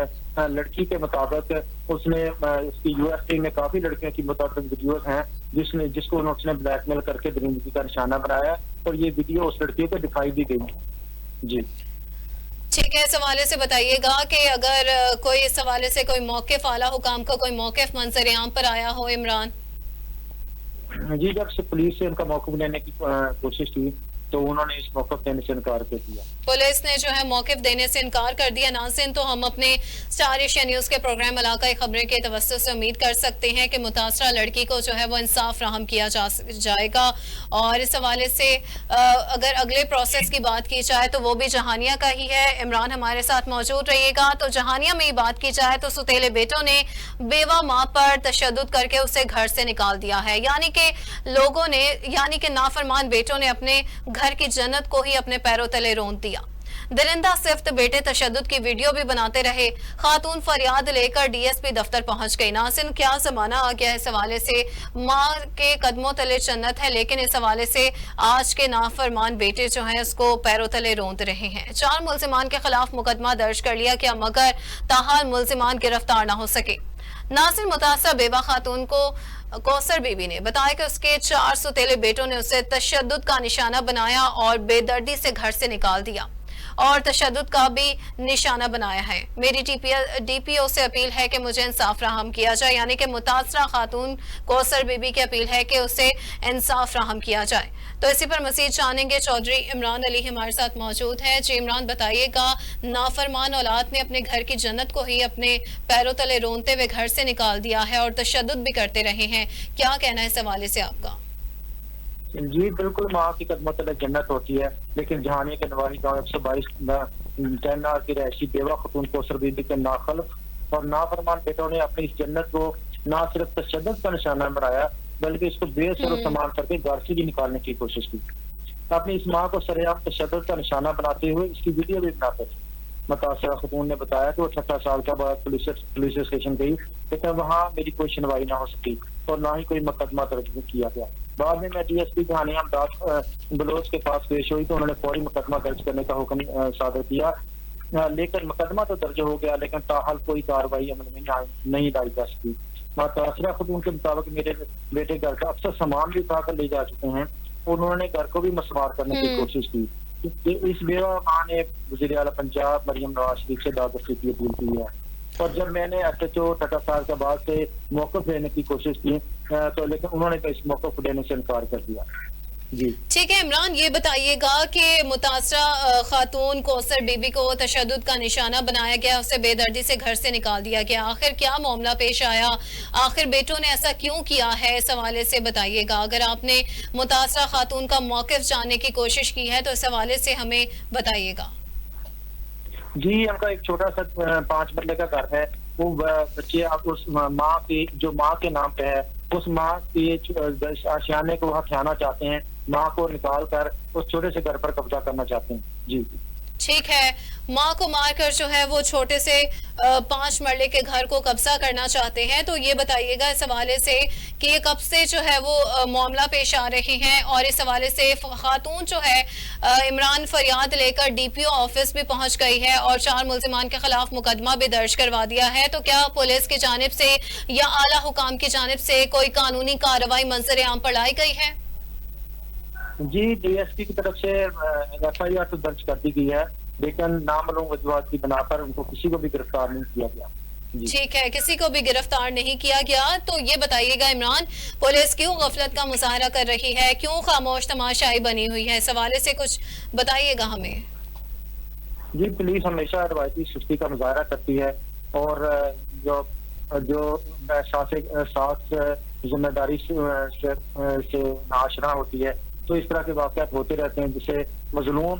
लड़की के मुताबिक उसने इसकी यूएसए में काफी लड़कियों की मुताबिक वीडियोस हैं जिसको उसने ब्लैकमेल करके दरिंदगी का निशाना बनाया और ये वीडियो उस लड़की को दिखाई भी गई। जी ठीक है, इस हवाले से बताइएगा कि अगर कोई इस हवाले से कोई मौक़िफ़ आला हुकाम का कोई मौक़िफ़ मंजर-ए-आम पर आया हो इमरान? जी जब से पुलिस से उनका मौक़िफ़ लेने की कोशिश की तो उन्होंने इस मौके देने से इनकार कर दिया। पुलिस ने जो है मौकिफ देने से इनकार कर दिया। नाज़रीन, तो हम अपने स्टार एशिया न्यूज के प्रोग्राम इलाकाई खबरें के तवज्जुह से उम्मीद कर सकते हैं कि मुतासरा लड़की को जो है वो इंसाफ राहम किया जाएगा। और इस हवाले से अगर अगले प्रोसेस की बात की जाए तो वो भी जहानिया का ही है। इमरान हमारे साथ मौजूद रहिएगा। तो जहानिया में ही बात की जाए तो सुतेले बेटों ने बेवा माँ पर तशद्दुद करके उसे घर से निकाल दिया है, यानी कि लोगों ने, यानी कि नाफरमान बेटों ने अपने घर की जन्नत को ही अपने पैरों तले रोंद दिया। दरिंदा सिफ्त बेटे तशद्दुद की वीडियो भी बनाते रहे। खातून फरियाद लेकर डीएसपी दफ्तर पहुंच गई। नाज़रीन, क्या जमाना आ गया है। इस हवाले से माँ के कदमों तले जन्नत है, लेकिन इस हवाले से आज के नाफरमान बेटे जो हैं उसको पैरों तले रोंद रहे हैं। 4 मुल्जिमान के खिलाफ मुकदमा दर्ज कर लिया गया, मगर ताहाल मुल्जिमान गिरफ्तार न हो सके। नाज़रीन, मुतासरा बेवा खातून को कौसर बीबी ने बताया कि उसके 4 सुतेले बेटों ने उसे तशद्दुद का निशाना बनाया और बेदर्दी से घर से निकाल दिया और तशद्दुद का भी निशाना बनाया है। मेरी डीपीओ से अपील है कि मुझे इंसाफ राहम किया जाए, यानी कि मुतासरा खातून कौसर बीबी की अपील है कि उसे इंसाफ राहम किया जाए। तो इसी पर मजीद जानेंगे। चौधरी इमरान अली हमारे साथ मौजूद है। जी इमरान, बताइएगा, नाफरमान औलाद ने अपने घर की जन्नत को ही अपने पैरों तले रोनते हुए घर से निकाल दिया है और तशद्दुद भी करते रहे हैं, क्या कहना है इस हवाले से आपका? जी बिल्कुल, माँ की कदमों तले जन्नत होती है, लेकिन जहानिया के नवाही गाँव 122 तैनार की रहायशी बेवा खतून कौसर बीबी के नाखलफ और नाफरमान बेटों ने अपनी इस जन्नत को न सिर्फ तशद्दुद का निशाना बनाया, बल्कि इसको बेसर सामान करके घर से भी निकालने की कोशिश की। अपनी इस माँ को सरेआम तशद्दुद का निशाना बनाते हुए इसकी वीडियो भी बनाते थे। मुतासरा खतून ने बताया कि वो 18 साल के बाद पुलिस स्टेशन गई, लेकिन वहाँ मेरी कोई सुनवाई ना हो सकी और ना ही कोई मुकदमा दर्ज किया गया। बाद में मैं डीएसपी जहानिया बलोच के पास पेश हुई तो उन्होंने फौरी मुकदमा दर्ज करने का हुक्म सादर किया, लेकिन मुकदमा तो दर्ज हो गया, लेकिन ताहाल कोई कार्रवाई अमल में नहीं लाई जा सकी। मुतासरा खतून के मुताबिक मेरे बेटे घर का अक्सर सामान भी उठा कर ले जा चुके हैं और उन्होंने घर को भी मसवार करने की कोशिश की। इस बेवा माँ ने वज़ीर आला पंजाब मरियम नवाज शरीफ से दादरसी की अपील की है और जब मैंने SHO टाटा साहब के बाद से मौक़िफ़ लेने की कोशिश की तो लेकिन उन्होंने इस मौक़िफ़ लेने से इनकार कर दिया। जी ठीक है इमरान, ये बताइएगा कि मुतासरा खातून कौसर बीबी को तशद्दुद का निशाना बनाया गया, उसे बेदर्दी से घर से निकाल दिया गया, आखिर क्या मामला पेश आया, आखिर बेटों ने ऐसा क्यों किया है, इस हवाले से बताइएगा। अगर आपने मुतासरा खातून का मौक़िफ़ जानने की कोशिश की है तो इस हवाले से हमें बताइएगा। जी, उनका एक छोटा सा 5 मरले का घर है, वो बच्चे उस माँ की जो माँ के नाम पे है, उस माँ के आशियाने को वहाँ हथियाना चाहते हैं, माँ को निकाल कर उस छोटे से घर पर कब्जा करना चाहते हैं। जी ठीक है, माँ को मारकर जो है वो छोटे से 5 मरले के घर को कब्जा करना चाहते हैं। तो ये बताइएगा इस हवाले से कि ये कब से जो है वो मामला पेश आ रहे हैं और इस हवाले से खातून जो है इमरान फरियाद लेकर डीपीओ ऑफिस भी पहुंच गई है और 4 मुल्जिमान के खिलाफ मुकदमा भी दर्ज करवा दिया है। तो क्या पुलिस की जानिब से या आला हुकाम की जानिब से कोई कानूनी कार्रवाई मंजर आम पर लाई गई है? जी, डीएसपी की तरफ से FIR तो दर्ज कर दी गई है, लेकिन नामालूम वजूहात की बिना पर उनको किसी को भी गिरफ्तार नहीं किया गया। ठीक है, किसी को भी गिरफ्तार नहीं किया गया। तो ये बताइएगा इमरान, पुलिस क्यों गफलत का मुजाहरा कर रही है, क्यों खामोश तमाशाई बनी हुई है, इस हवाले से कुछ बताइएगा हमें। जी, पुलिस हमेशा रवायती सुस्ती का मुजाहरा करती है और जो साथ जिम्मेदारी से नाआशना होती है, तो इस तरह के वाक़यात होते रहते हैं जिससे मजलूम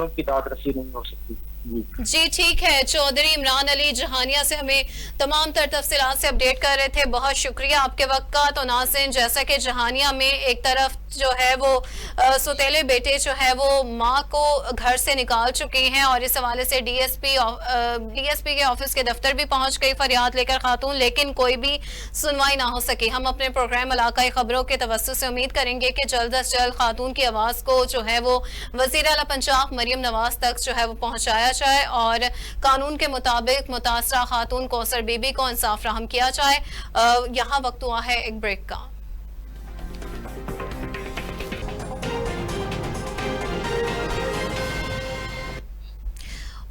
की दादरसी नहीं हो सकती। जी ठीक है, चौधरी इमरान अली जहानिया से हमें तमाम तर तफसीलात से अपडेट कर रहे थे, बहुत शुक्रिया आपके वक्त का। तो नाज़रीन, जैसा कि जहानिया में एक तरफ जो है वो सुतेले बेटे जो है वो माँ को घर से निकाल चुके हैं और इस हवाले से डीएसपी के ऑफिस के दफ्तर भी पहुंच गई फरियाद लेकर खातून, लेकिन कोई भी सुनवाई ना हो सकी। हम अपने प्रोग्राम इलाकाई खबरों के तवज्जुह से उम्मीद करेंगे कि जल्द अज जल्द खातून की आवाज को जो है वो वज़ीर आला पंजाब मरियम नवाज तक जो है वो पहुंचाया जाए और कानून के मुताबिक मुतासरा खातून कौसर बीबी को इंसाफ राहम किया जाए। यहाँ वक्त हुआ है एक ब्रेक का।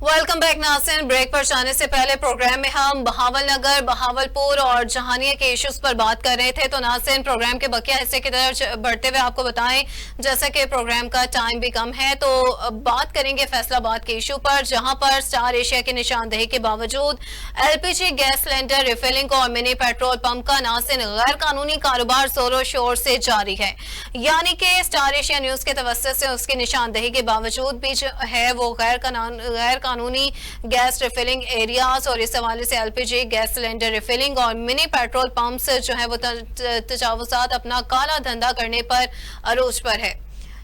वेलकम बैक नाज़रीन। ब्रेक पर जाने से पहले प्रोग्राम में हम बहावलनगर, बहावलपुर और जहानिया के इश्यूज पर बात कर रहे थे। तो नाज़रीन, प्रोग्राम के बकिया हिस्से की तरफ बढ़ते हुए आपको बताएं, जैसा कि प्रोग्राम का टाइम भी कम है, तो बात करेंगे फैसलाबाद के इशू पर, जहां पर स्टार एशिया की निशानदेही के बावजूद एलपीजी गैस सिलेंडर रिफिलिंग और मिनी पेट्रोल पंप का नाज़रीन गैर कानूनी कारोबार जोरों शोर से जारी है। यानी कि स्टार एशिया न्यूज के तवज्जुह से उसकी निशानदेही के बावजूद भी जो है वो गैर कानूनी गैस रिफिलिंग एरियाज और इस हवाले से एलपीजी गैस सिलेंडर रिफिलिंग और मिनी पेट्रोल पंप्स जो है वो तजावुजात अपना काला धंधा करने पर अरूज पर है।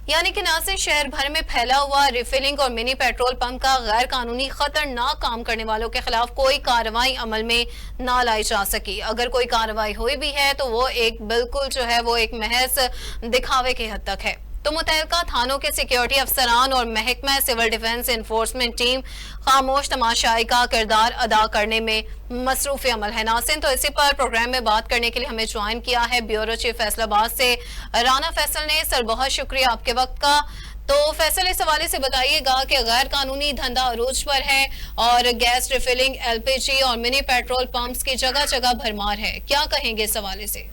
यानी कि नाज़रीन, शहर भर में फैला हुआ रिफिलिंग और मिनी पेट्रोल पंप का गैर कानूनी खतरनाक काम करने वालों के खिलाफ कोई कार्रवाई अमल में ना लाई जा सकी। अगर कोई कार्रवाई हुई भी है तो वो एक बिल्कुल जो है वो एक महज दिखावे की हद तक है। तो मुतल्लिका थानों के सिक्योरिटी अफसरान और महकमा सिविल डिफेंस इन्फोर्समेंट टीम खामोश तमाशाई का किरदार अदा करने में मसरूफ अमल है। नाज़रीन, तो इसी पर प्रोग्राम में बात करने के लिए हमें ज्वाइन किया है ब्यूरो चीफ फैसलाबाद से राना फैसल ने। सर, बहुत शुक्रिया आपके वक्त का। तो फैसल, इस हवाले से बताइएगा कि गैर कानूनी धंधा अरूज पर है और गैस रिफिलिंग, एलपीजी और मिनी पेट्रोल पंप्स की जगह जगह भरमार है, क्या कहेंगे इस हवाले से?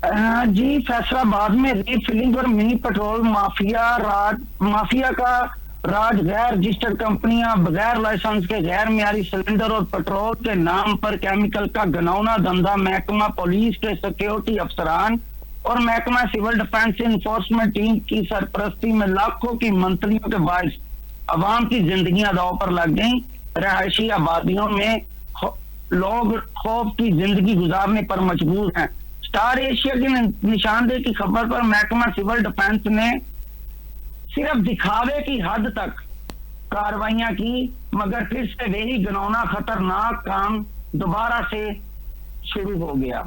जी, फैसलाबाद में रिफिलिंग और मिनी पेट्रोल माफिया का राज गैर रजिस्टर्ड कंपनियां बगैर लाइसेंस के गैर मियारी सिलेंडर और पेट्रोल के नाम पर केमिकल का घिनौना धंधा महकमा पुलिस के सिक्योरिटी अफसरान और महकमा सिविल डिफेंस इन्फोर्समेंट टीम की सरपरस्ती में लाखों की मंथलियों के बायस अवाम की जिंदगियां दांव पर लग गई। रहायशी आबादियों में लोग खौफ की जिंदगी गुजारने पर मजबूर हैं। स्टार एशिया की निशानदेही की खबर पर महकमा सिविल डिफेंस ने सिर्फ दिखावे की हद तक कार्रवाइयां की, मगर फिर से वही घिनौना खतरनाक काम दोबारा से शुरू हो गया।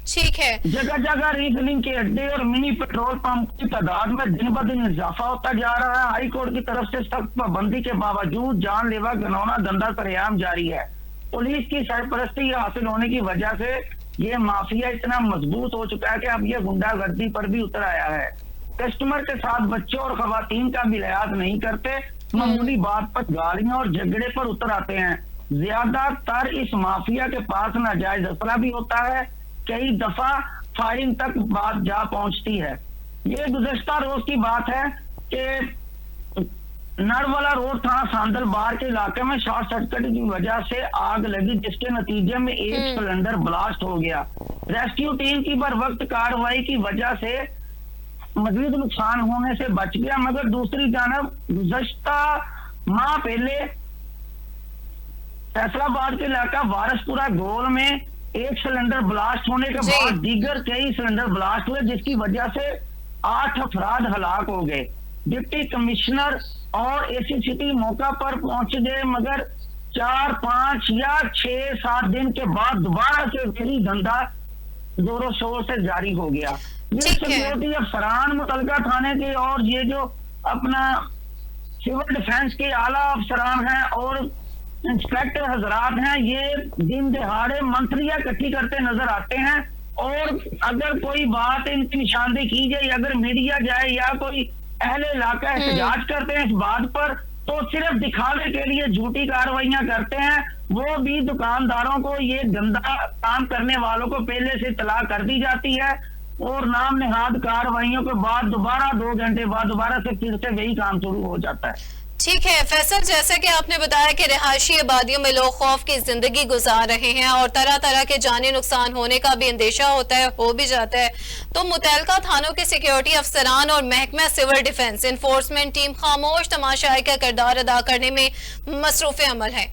ठीक है, जगह जगह रिफिलिंग के अड्डे और मिनी पेट्रोल पंप की तादाद में दिन ब दिन इजाफा होता जा रहा है। हाई कोर्ट की तरफ से सख्त पाबंदी के बावजूद जानलेवा घिनौना धंधा सरेआम जारी है। पुलिस की सरपरस्ती हासिल होने की वजह से ये माफिया इतना मजबूत हो चुका है कि अब ये गुंडागर्दी पर भी उतर आया है। कस्टमर के साथ बच्चों और खवातीन का भी लिहाज नहीं करते, मामूली बात पर गालियां और झगड़े पर उतर आते हैं। ज्यादातर इस माफिया के पास नाजायज असला भी होता है, कई दफा फायरिंग तक बात जा पहुंचती है। ये गुज़श्ता रोज की बात है कि नरवाला रोड थाना सांदल बार के इलाके में शॉर्ट सर्किट की वजह से आग लगी, जिसके नतीजे में एक सिलेंडर ब्लास्ट हो गया। रेस्क्यू टीम की बर वक्त कार्रवाई की वजह से मजीद नुकसान होने से बच गया, मगर दूसरी जानब गुज़श्ता माह पहले फैसलाबाद के इलाका वारसपुरा गोल में एक सिलेंडर ब्लास्ट होने के बाद दीगर कई सिलेंडर ब्लास्ट हुए, जिसकी वजह से 8 अफराद हलाक हो गए। डिप्टी कमिश्नर और एसी सिटी मौका पर पहुंच गए, मगर 4, 5 या 6, 7 दिन के बाद दोबारा से वही धंधा जोरों शोर से जारी हो गया। ये सिक्योरिटी अफसरान मुतलका थाने के और ये जो अपना सिविल डिफेंस के आला अफसरान हैं और इंस्पेक्टर हजरात हैं, ये दिन दिहाड़े मंथलियां इकट्ठी करते नजर आते हैं। और अगर कोई बात इनकी निशानदेही की जाए, अगर मीडिया जाए या कोई अहले इलाका एहतजाज करते हैं इस बात पर, तो सिर्फ दिखावे के लिए झूठी कार्रवाइयां करते हैं। वो भी दुकानदारों को, ये गंदा काम करने वालों को पहले से इत्तला कर दी जाती है और नाम नेहाद कार्रवाइयों के बाद दोबारा 2 घंटे बाद दोबारा से फिर से वही काम शुरू हो जाता है। ठीक है फैसल, जैसा कि आपने बताया कि रिहायशी आबादियों में लोग खौफ की जिंदगी गुजार रहे हैं और तरह तरह के जानी नुकसान होने का भी अंदेशा होता है, हो भी जाता है। तो मुतल्लिका थानों के सिक्योरिटी अफसरान और महकमा सिविल डिफेंस इन्फोर्समेंट टीम खामोश तमाशाई का किरदार अदा करने में मसरूफ अमल है।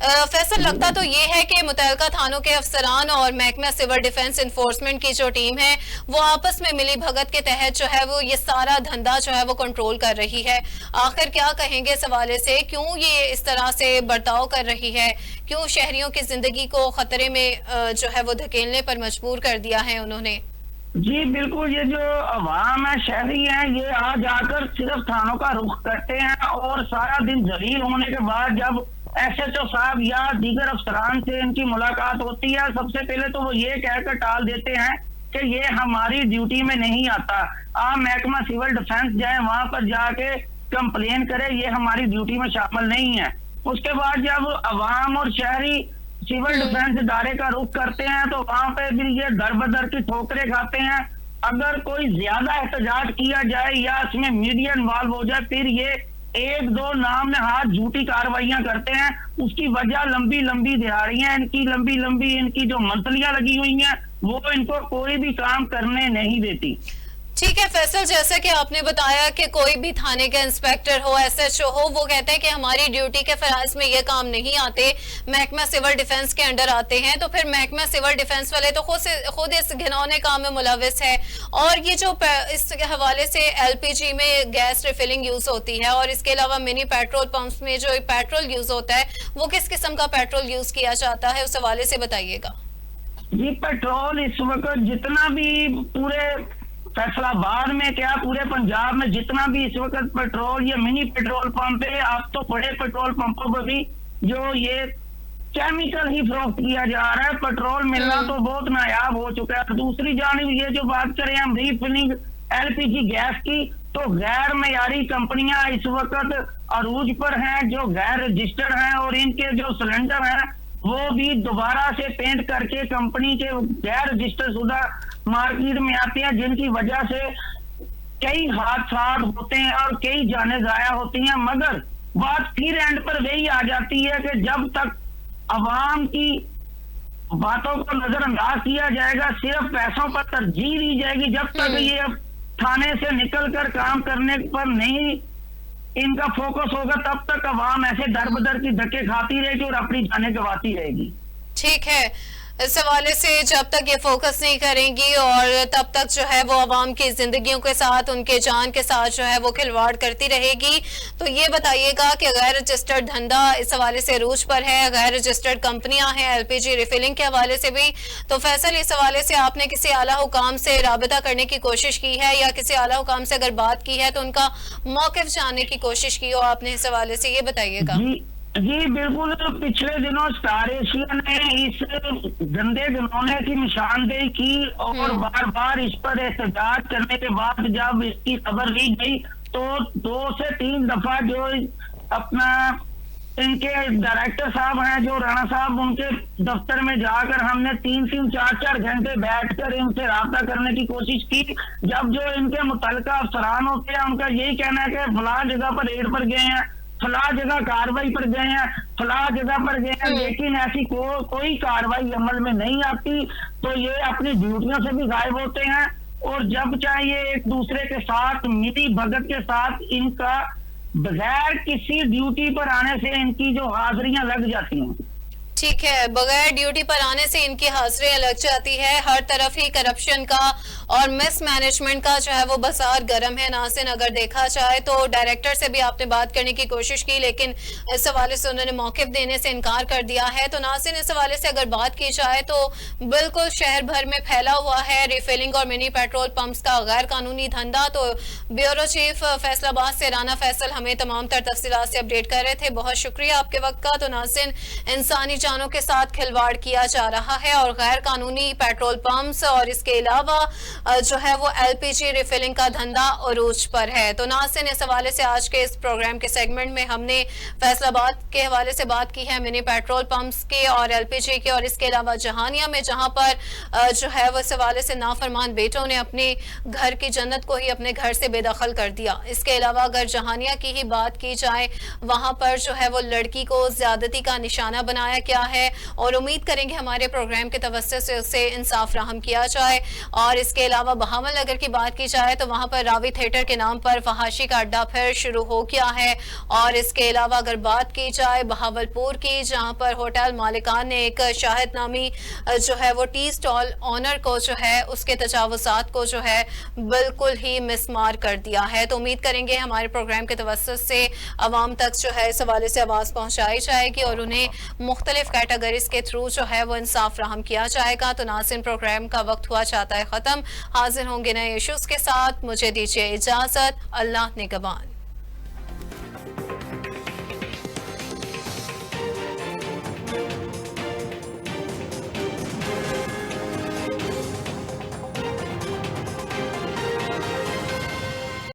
फैसल, लगता तो ये है कि मुतल्लिका थानों के अफसरान और महकमा सिविल डिफेंस इन्फोर्समेंट की जो टीम है वो आपस में मिली भगत के तहत जो है वो ये सारा धंधा जो है वो कंट्रोल कर रही है। आखिर क्या कहेंगे इस हवाले से, क्यों ये इस तरह से बर्ताव कर रही है, क्यों शहरियों की जिंदगी को खतरे में जो है वो धकेलने पर मजबूर कर दिया है उन्होंने? जी बिल्कुल, ये जो अवाम है, शहरी है, ये आ जाकर सिर्फ थानों का रुख करते हैं और सारा दिन जलील होने के बाद जब SHO साहब या दीगर अफसरान से इनकी मुलाकात होती है, सबसे पहले तो वो ये कहकर टाल देते हैं कि ये हमारी ड्यूटी में नहीं आता। आप महकमा सिविल डिफेंस जाए, वहां पर जाके कंप्लेन करे, ये हमारी ड्यूटी में शामिल नहीं है। उसके बाद जब अवाम और शहरी सिविल डिफेंस इदारे का रुख करते हैं तो वहां पे भी ये दर बदर की ठोकरें खाते हैं। अगर कोई ज्यादा एहतजाज किया जाए या इसमें मीडिया इन्वॉल्व हो जाए, फिर ये एक दो नाम में हाथ झूठी कार्रवाइयां करते हैं। उसकी वजह लंबी लंबी दिहाड़ियां, इनकी लंबी लंबी इनकी जो मंथलियां लगी हुई हैं, वो इनको कोई भी काम करने नहीं देती। ठीक है फैसल, जैसा कि आपने बताया कि कोई भी थाने के इंस्पेक्टर हो, एसएचओ हो, वो कहते हैं कि हमारी ड्यूटी के फराज में ये काम नहीं आते, महकमा सिविल डिफेंस के अंडर आते हैं, तो फिर महकमा सिविल डिफेंस वाले तो खुद इस घिनौने काम में मुलविस है। और ये जो इस हवाले से एलपीजी में गैस रिफिलिंग यूज होती है और इसके अलावा मिनी पेट्रोल पंप्स में जो पेट्रोल यूज होता है, वो किस किस्म का पेट्रोल यूज किया जाता है, उस हवाले से बताइएगा। ये पेट्रोल इस वक्त जितना भी पूरे फैसलाबाद में क्या पूरे पंजाब में जितना भी इस वक्त पेट्रोल या मिनी पेट्रोल पंप है, आप तो बड़े पेट्रोल पंपों पर भी जो ये केमिकल ही फरोख्त किया जा रहा है। पेट्रोल मिलना तो बहुत नायाब हो चुका है। दूसरी जानिब ये जो बात करें हम रीफिलिंग एलपीजी गैस की, तो गैर मयारी कंपनियां इस वक्त अरूज पर हैं, जो गैर रजिस्टर्ड हैं, और इनके जो सिलेंडर हैं वो भी दोबारा से पेंट करके कंपनी के गैर रजिस्टर्ड शुदा मार्केट में आते हैं, जिनकी वजह से कई हादसा होते हैं और कई जाने जाया होती हैं। मगर बात फिर एंड पर वही आ जाती है कि जब तक अवाम की बातों को नजरअंदाज किया जाएगा, सिर्फ पैसों पर तरजीह दी जाएगी, जब तक ये थाने से निकलकर काम करने पर नहीं इनका फोकस होगा, तब तक अवाम ऐसे दर बदर की धक्के खाती रहेगी और अपनी जाने गंवाती रहेगी। ठीक है, इस हवाले से जब तक ये फोकस नहीं करेंगी और तब तक जो है वो आवाम की जिंदगियों के साथ, उनके जान के साथ जो है वो खिलवाड़ करती रहेगी। तो ये बताइएगा कि गैर रजिस्टर्ड धंधा इस हवाले से रूज पर है, गैर रजिस्टर्ड कंपनियां हैं एलपीजी रिफिलिंग के हवाले से भी। तो फैसल, इस हवाले से आपने किसी आला हुकाम से राबिता करने की कोशिश की है या किसी आला हुकाम से अगर बात की है तो उनका मौकिफ जानने की कोशिश की हो आपने इस हवाले से, ये बताइएगा। जी बिल्कुल, पिछले दिनों स्टार एशिया ने इस गंदे घिनौने की निशानदेही की और बार बार इस पर एहतजाज करने के बाद जब इसकी खबर ली गई तो 2 से 3 दफा जो अपना इनके डायरेक्टर साहब हैं, जो राणा साहब, उनके दफ्तर में जाकर हमने 3-3, 4-4 घंटे बैठकर इनसे राब्ता करने की कोशिश की। जब जो इनके मुतल्लिका अफसरान होते हैं उनका यही कहना है कि फलां जगह पर रेड पर गए हैं, फलां जगह कार्रवाई पर गए हैं, फलां जगह पर गए हैं, लेकिन ऐसी कोई कार्रवाई अमल में नहीं आती। तो ये अपनी ड्यूटियों से भी गायब होते हैं और जब चाहिए एक दूसरे के साथ मिली भगत के साथ इनका बगैर किसी ड्यूटी पर आने से इनकी जो हाजिरियां लग जाती हैं। ठीक है, बगैर ड्यूटी पर आने से इनकी हाजिरियां लग जाती है। हर तरफ ही करप्शन का और मिसमैनेजमेंट का जो है वो बाजार गर्म है। नासिन, अगर देखा जाए तो डायरेक्टर से भी आपने बात करने की कोशिश की लेकिन इस हवाले से उन्होंने मौकिफ देने से इनकार कर दिया है। तो नासिन, इस हवाले से अगर बात की जाए तो बिल्कुल शहर भर में फैला हुआ है रिफिलिंग और मिनी पेट्रोल पंप्स का गैर कानूनी धंधा। तो ब्यूरो चीफ फैसलाबाद से राना फैसल हमें तमाम तर तफसीलात से अपडेट कर रहे थे। बहुत शुक्रिया आपके वक्त का। तो नासिन, इंसानी जानों के साथ खिलवाड़ किया जा रहा है और गैर कानूनी पेट्रोल पंप्स और इसके अलावा जो है वो एलपीजी रिफिलिंग का धंधा उरूज पर है। तो नासिन, इस हवाले से आज के इस प्रोग्राम के सेगमेंट में हमने फैसलाबाद के हवाले से बात की है, मिनी पेट्रोल पंप्स के और एलपीजी के, और इसके अलावा जहानिया में जहां पर जो है वो इस हवाले से नाफरमान बेटों ने अपने घर की जन्नत को ही अपने घर से बेदखल कर दिया। इसके अलावा अगर जहानिया की ही बात की जाए, वहां पर जो है वो लड़की को ज्यादती का निशाना बनाया गया है और उम्मीद करेंगे हमारे प्रोग्राम के तवज्जो से उससे इंसाफ राहम किया जाए। और इसके अलावा बहावल नगर की बात की जाए तो वहां पर रावी थिएटर के नाम पर फहाशी का अड्डा फिर शुरू हो गया है। और इसके अलावा अगर बात की जाए बहावलपुर की, जहां पर होटल मालिकान ने एक शाहिद नामी जो है वो टी स्टॉल ऑनर को जो है उसके तजावुजात को जो है बिल्कुल ही मिसमार कर दिया है। तो उम्मीद करेंगे हमारे प्रोग्राम के तवज्जो से अवाम तक जो है इस हवाले से आवाज पहुंचाई जाएगी और उन्हें मुख्तलिफ कैटेगरीज के थ्रू जो है वो इंसाफ राहम किया जाएगा। तो नाज़रीन, प्रोग्राम का वक्त हुआ चाहता है खत्म। हाजिर होंगे नए इश्यूज के साथ, मुझे दीजिए इजाजत। अल्लाह निगहबान।